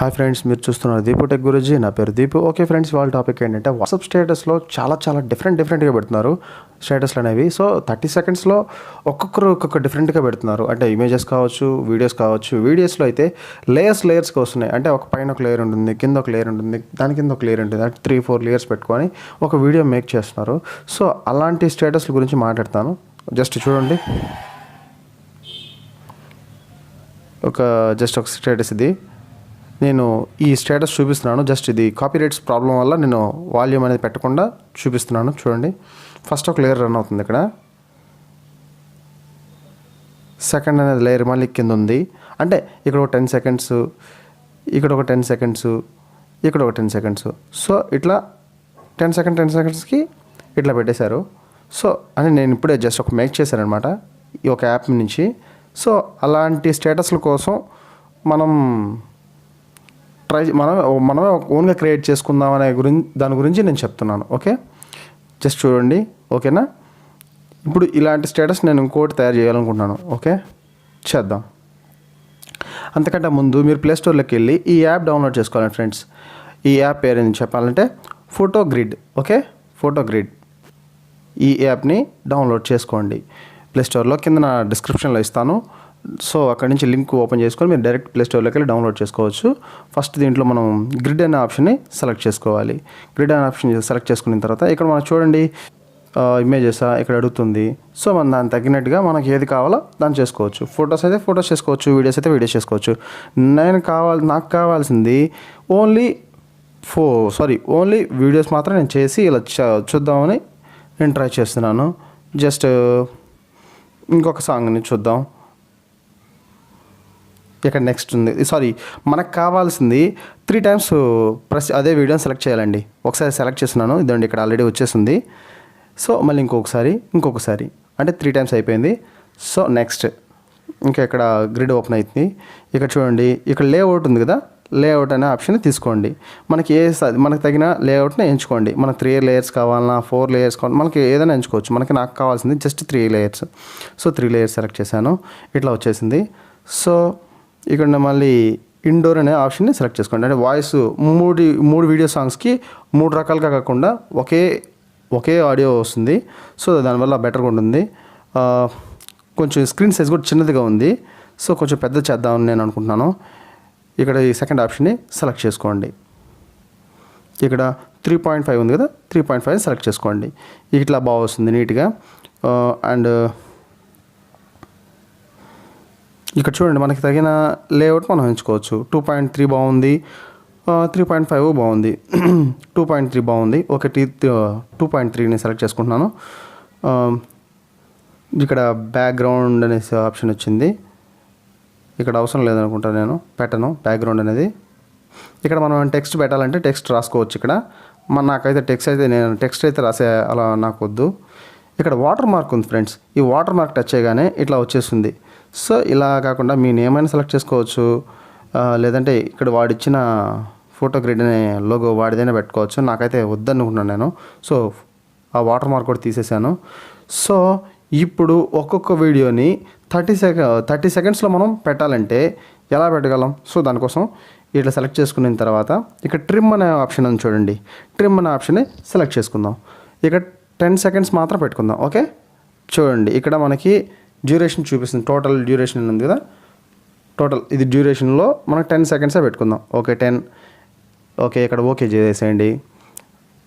Hi friends, మీరు చూస్తున్నారు DEEPU TECH Guruji. నా పేరు దీపు. ఓకే ఫ్రెండ్స్, వాళ్ళ టాపిక్ ఏంటంటే వాట్సాప్ స్టేటస్లో చాలా డిఫరెంట్గా పెడుతున్నారు స్టేటస్లు అనేవి. సో 30 సెకండ్స్లో ఒక్కొక్క డిఫరెంట్గా పెడుతున్నారు. అంటే ఇమేజెస్ కావచ్చు, వీడియోస్ కావచ్చు. వీడియోస్లో అయితే లేయర్స్గా వస్తున్నాయి. అంటే ఒక పైన ఒక లేయర్ ఉంటుంది, కింద ఒక లేయర్ ఉంటుంది, దాని కింద ఒక లేయర్ ఉంటుంది. అంటే 3-4 లేయర్స్ పెట్టుకొని ఒక వీడియో మేక్ చేస్తున్నారు. సో అలాంటి స్టేటస్ల గురించి మాట్లాడతాను. జస్ట్ చూడండి, ఒక స్టేటస్ ఇది. నేను ఈ స్టేటస్ చూపిస్తున్నాను. జస్ట్ ఇది కాపీరైట్స్ ప్రాబ్లం వల్ల నేను వాల్యూమ్ అనేది పెట్టకుండా చూపిస్తున్నాను. చూడండి, ఫస్ట్ ఒక లేయర్ రన్ అవుతుంది. ఇక్కడ సెకండ్ అనేది లేయర్ మళ్ళీ కింద ఉంది. అంటే ఇక్కడ ఒక 10 సెకండ్స్, ఇక్కడ ఒక 10 సెకండ్స్, ఇక్కడ ఒక 10 సెకండ్స్. సో ఇట్లా 10 సెకండ్స్కి ఇట్లా పెట్టేశారు. సో అని నేను ఇప్పుడే జస్ట్ ఒక మేక్ చేశానమాట ఈ ఒక యాప్ నుంచి. సో అలాంటి స్టేటస్ల కోసం మనమే ఓన్గా క్రియేట్ చేసుకుందాం అనే దాని గురించి నేను చెప్తున్నాను. ఓకే, జస్ట్ చూడండి. ఓకేనా, ఇప్పుడు ఇలాంటి స్టేటస్ నేను ఇంకోటి తయారు చేయాలనుకుంటున్నాను. ఓకే, చేద్దాం. అంతకంటే ముందు మీరు ప్లేస్టోర్లోకి వెళ్ళి ఈ యాప్ డౌన్లోడ్ చేసుకోవాలి ఫ్రెండ్స్. ఈ యాప్ పేరు ఏంటి చెప్పాలంటే ఫోటోగ్రిడ్. ఓకే, ఫోటోగ్రిడ్ ఈ యాప్ని డౌన్లోడ్ చేసుకోండి ప్లేస్టోర్లో. కింద నా డిస్క్రిప్షన్లో ఇస్తాను. సో అక్కడి నుంచి లింక్ ఓపెన్ చేసుకొని మీరు డైరెక్ట్ ప్లేస్టోర్లోకి వెళ్ళి డౌన్లోడ్ చేసుకోవచ్చు. ఫస్ట్ దీంట్లో మనం గ్రిడ్ అనే ఆప్షన్ని సెలెక్ట్ చేసుకోవాలి. గ్రిడ్ అనే ఆప్షన్ సెలెక్ట్ చేసుకున్న తర్వాత ఇక్కడ మనం చూడండి ఇమేజెస్ ఇక్కడ అడుగుతుంది. సో మనం దానికి తగ్గినట్టుగా మనకి ఏది కావాలో దాన్ని చేసుకోవచ్చు. ఫొటోస్ అయితే ఫొటోస్ చేసుకోవచ్చు, వీడియోస్ అయితే వీడియోస్ చేసుకోవచ్చు. నాకు కావాల్సింది ఓన్లీ వీడియోస్ మాత్రం నేను చేసి ఇలా చూద్దామని నేను ట్రై చేస్తున్నాను. జస్ట్ ఇంకొక సాంగ్ని చూద్దాం. ఇక్కడ నెక్స్ట్ ఉంది. మనకు కావాల్సింది 3 టైమ్స్ ప్రెస్ అదే వీడియోని సెలెక్ట్ చేయాలండి. ఒకసారి సెలెక్ట్ చేస్తున్నాను, ఇదండి ఇక్కడ ఆల్రెడీ వచ్చేసింది. సో మళ్ళీ ఇంకొకసారి అంటే 3 టైమ్స్ అయిపోయింది. సో నెక్స్ట్ ఇంకా ఇక్కడ గ్రిడ్ ఓపెన్ అవుతుంది. ఇక్కడ చూడండి, ఇక్కడ లేఅవుట్ ఉంది కదా, లేఅవుట్ అనే ఆప్షన్ తీసుకోండి. మనకి తగిన లేఅవుట్ని ఎంచుకోండి. మనకు 3 లేయర్స్ కావాలన్నా 4 లేయర్స్ కావాలి, మనకి ఏదైనా ఎంచుకోవచ్చు. నాకు కావాల్సింది just 3 layers. So 3 layers select చేశాను, ఇట్లా వచ్చేసింది. సో ఇక్కడ మళ్ళీ ఇండోర్ అనే ఆప్షన్ని సెలెక్ట్ చేసుకోండి. అంటే వాయిస్ మూడు వీడియో సాంగ్స్కి 3 రకాలుగా కాకుండా ఒకే ఆడియో వస్తుంది. సో దానివల్ల బెటర్గా ఉంటుంది. కొంచెం స్క్రీన్ సైజ్ కూడా చిన్నదిగా ఉంది. సో కొంచెం పెద్ద చేద్దామని నేను అనుకుంటున్నాను. ఇక్కడ ఈ సెకండ్ ఆప్షన్ని సెలెక్ట్ చేసుకోండి. ఇక్కడ 3.5 ఉంది కదా, 3.5 సెలెక్ట్ చేసుకోండి. ఇట్లా బాగా వస్తుంది నీట్గా. అండ్ ఇక్కడ చూడండి, మనకి తగిన లేఅవుట్ మనం ఎంచుకోవచ్చు. 2.3 బాగుంది, 3.5 బాగుంది, 2.3 బాగుంది. ఓకే, 2.3ని సెలెక్ట్ చేసుకుంటున్నాను. ఇక్కడ బ్యాక్గ్రౌండ్ అనేసి ఆప్షన్ వచ్చింది. ఇక్కడ అవసరం లేదనుకుంటా, నేను పెట్టను బ్యాక్గ్రౌండ్ అనేది. ఇక్కడ మనం టెక్స్ట్ పెట్టాలంటే టెక్స్ట్ రాసుకోవచ్చు. ఇక్కడ నాకైతే టెక్స్ట్ అయితే రాసే అలా నాకు వద్దు. ఇక్కడ వాటర్ మార్క్ ఉంది ఫ్రెండ్స్. ఈ వాటర్ మార్క్ టచ్ చేయగానే ఇట్లా వచ్చేస్తుంది. సో ఇలా కాకుండా మీ నేమ్ అయినా సెలెక్ట్ చేసుకోవచ్చు, లేదంటే ఇక్కడ వాడిచ్చిన ఫోటోగ్రిడ్ అనే లోగో వాడిదైనా పెట్టుకోవచ్చు. నాకైతే వద్దనుకుంటున్నాను నేను. సో ఆ వాటర్ మార్క్ కూడా తీసేసాను. సో ఇప్పుడు ఒక్కొక్క వీడియోని 30 సెకండ్స్లో మనం పెట్టాలంటే ఎలా పెట్టగలం? సో దానికోసం ఇట్లా సెలెక్ట్ చేసుకున్న తర్వాత ఇక్కడ ట్రిమ్ అనే ఆప్షన్ అని చూడండి. ట్రిమ్ అనే ఆప్షన్ని సెలెక్ట్ చేసుకుందాం. ఇక్కడ 10 సెకండ్స్ మాత్రం పెట్టుకుందాం. ఓకే, చూడండి ఇక్కడ మనకి డ్యూరేషన్ చూపిస్తుంది. టోటల్ డ్యూరేషన్ ఉంది కదా, ఇది డ్యూరేషన్లో మనకు 10 సెకండ్సే పెట్టుకుందాం. ఓకే, 10. ఓకే, ఇక్కడ ఓకే చేసేయండి.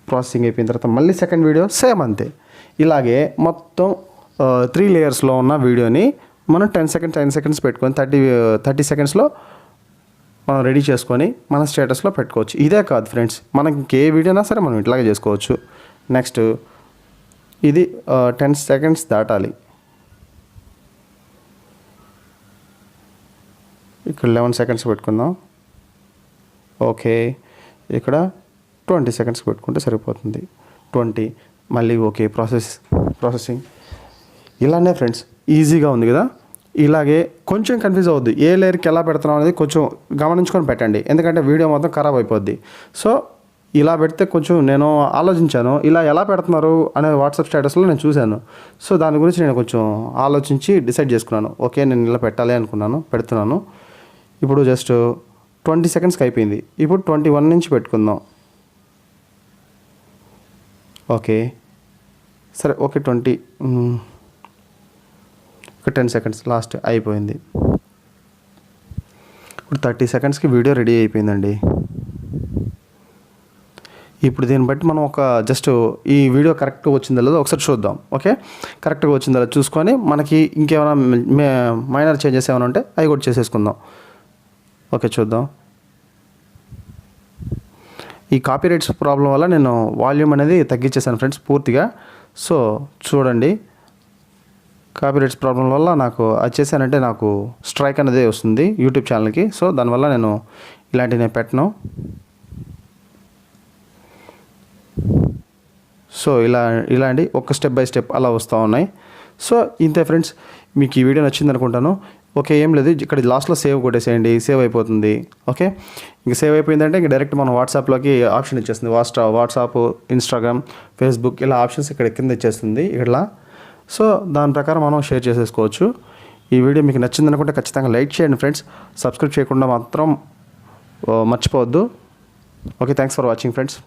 ప్రాసెసింగ్ అయిపోయిన తర్వాత మళ్ళీ సెకండ్ వీడియో సేమ్ అంతే. ఇలాగే మొత్తం 3 లేయర్స్లో ఉన్న వీడియోని మనం 10 సెకండ్స్ పెట్టుకొని 30 సెకండ్స్లో మనం రెడీ చేసుకొని మన స్టేటస్లో పెట్టుకోవచ్చు. ఇదే కాదు ఫ్రెండ్స్, మనకి ఇంకే వీడియోనా సరే మనం ఇట్లాగే చేసుకోవచ్చు. నెక్స్ట్ ఇది 10 సెకండ్స్ దాటాలి. ఇక్కడ 11 సెకండ్స్ పెట్టుకుందాం. ఓకే, ఇక్కడ 20 సెకండ్స్ పెట్టుకుంటే సరిపోతుంది. 20 మళ్ళీ ఓకే, ప్రాసెసింగ్. ఇలానే ఫ్రెండ్స్, ఈజీగా ఉంది కదా. ఇలాగే కొంచెం కన్ఫ్యూజ్ అవుద్ది, ఏ లేయర్కి ఎలా పెడుతున్నాం అనేది కొంచెం గమనించుకొని పెట్టండి. ఎందుకంటే వీడియో మొత్తం ఖరాబ్ అయిపోద్ది. సో ఇలా పెడితే కొంచెం నేను ఆలోచించాను, ఇలా ఎలా పెడుతున్నారు అనే వాట్సాప్ స్టేటస్లో నేను చూశాను. సో దాని గురించి నేను కొంచెం ఆలోచించి డిసైడ్ చేసుకున్నాను. ఓకే, నేను ఇలా పెట్టాలి అనుకున్నాను, పెడుతున్నాను. ఇప్పుడు జస్ట్ 20 సెకండ్స్కి అయిపోయింది. ఇప్పుడు 21 నుంచి పెట్టుకుందాం. ఓకే సరే ఓకే 20 ఒక 10 సెకండ్స్ లాస్ట్ అయిపోయింది. ఇప్పుడు 30 సెకండ్స్కి వీడియో రెడీ అయిపోయిందండి. ఇప్పుడు దీన్ని బట్టి మనం ఒక జస్ట్ ఈ వీడియో కరెక్ట్గా వచ్చిందో లేదో ఒకసారి చూద్దాం. ఓకే కరెక్ట్గా వచ్చిందో లేదో చూసుకొని మనకి ఇంకేమైనా మైనర్ చేంజెస్ ఏమైనా ఉంటే అవి కూడా చేసేసుకుందాం. ఓకే చూద్దాం. ఈ కాపీరైట్స్ ప్రాబ్లం వల్ల నేను వాల్యూమ్ అనేది తగ్గించేసాను ఫ్రెండ్స్ పూర్తిగా. సో చూడండి, కాపీరైట్స్ ప్రాబ్లం వల్ల నాకు అది చేశానంటే నాకు స్ట్రైక్ అనేది వస్తుంది యూట్యూబ్ ఛానల్కి. సో దానివల్ల నేను ఇలాంటివి నేను పెట్టను. సో ఇలాంటి ఒక స్టెప్ బై స్టెప్ అలా వస్తూ ఉన్నాయి. సో ఇంతే ఫ్రెండ్స్, మీకు ఈ వీడియో నచ్చింది అనుకుంటాను. ఓకే ఏం లేదు, ఇక్కడ లాస్ట్లో సేవ్ కొట్టేసేయండి, సేవ్ అయిపోతుంది. ఓకే ఇంక సేవ్ అయిపోయిందంటే ఇంక డైరెక్ట్ మనం వాట్సాప్లోకి ఆప్షన్ ఇచ్చేస్తుంది. వాట్సాప్, ఇన్స్టాగ్రామ్, ఫేస్బుక్ ఇలా ఆప్షన్స్ ఇక్కడ కింద ఇచ్చేస్తుంది ఇక్కడ. సో దాని ప్రకారం మనం షేర్ చేసేసుకోవచ్చు. ఈ వీడియో మీకు నచ్చింది అనుకుంటే ఖచ్చితంగా లైక్ చేయండి ఫ్రెండ్స్. సబ్స్క్రైబ్ చేయకుండా మాత్రం మర్చిపోవద్దు. Okay thanks for watching friends.